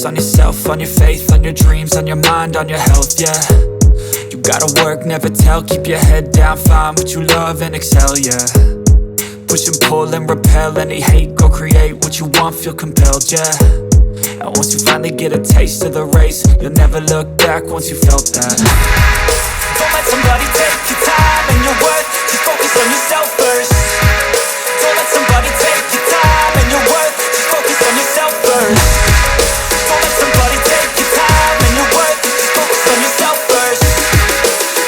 on yourself, on your faith, on your dreams, on your mind, on your health, yeah. You gotta work, never tell, keep your head down, find what you love and excel, yeah. Push and pull and repel any hate, go create what you want, feel compelled, yeah. And once you finally get a taste of the race, you'll never look back once you felt that. Don't let somebody take your time and your worth, just focus on yourself first. Don't let somebody take your time and your worth, just focus on yourself first. Don't let somebody take your time and your worth, just focus on yourself first.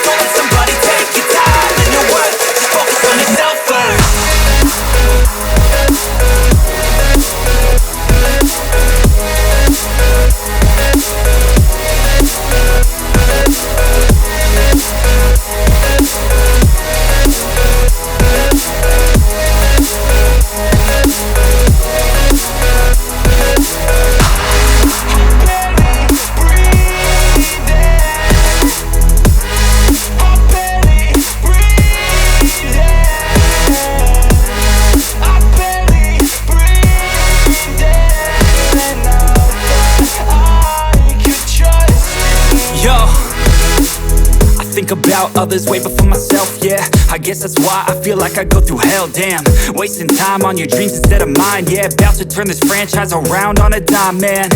Don't let somebody take your time and your worth, just focus on yourself first. About others way before myself, yeah. I guess that's why I feel like I go through hell, damn. Wasting time on your dreams instead of mine, yeah. About to turn this franchise around on a dime, man.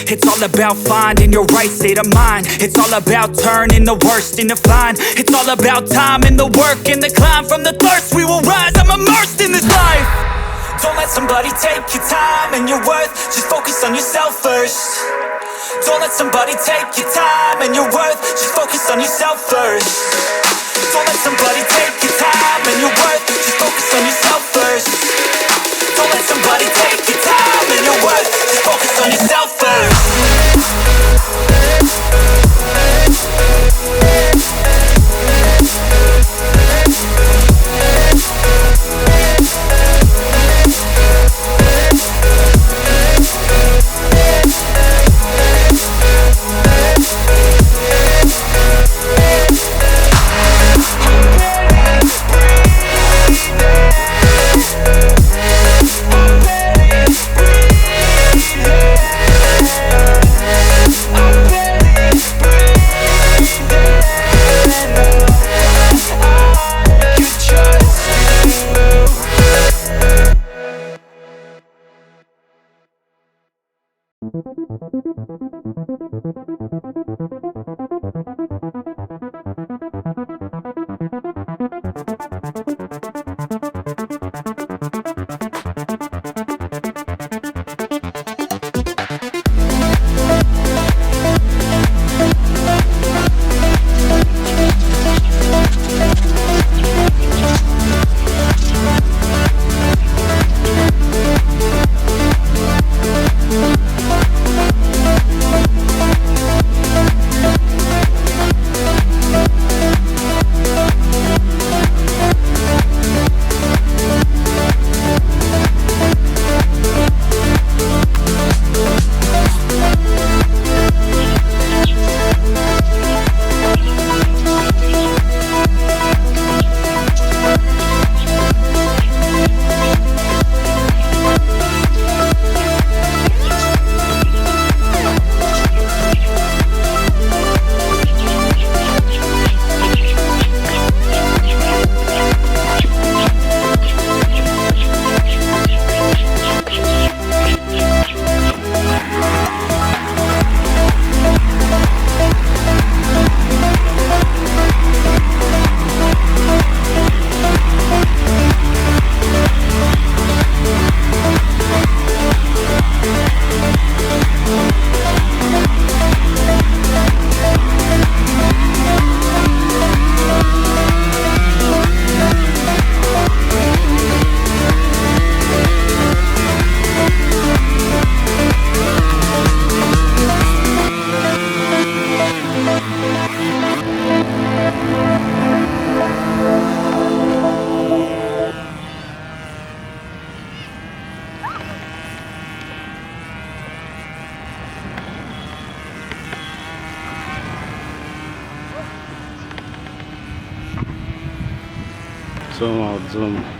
It's all about finding your right state of mind. It's all about turning the worst into fine. It's all about time and the work and the climb. From the thirst we will rise, I'm immersed in this life. Don't let somebody take your time and your worth, just focus on yourself first. Don't let somebody take your time and your worth, just focus on yourself first. Don't let somebody take your time and your worth, just focus on yourself first. Don't let somebody take your time and your worth, just focus on yourself first. Zoom out, zoom.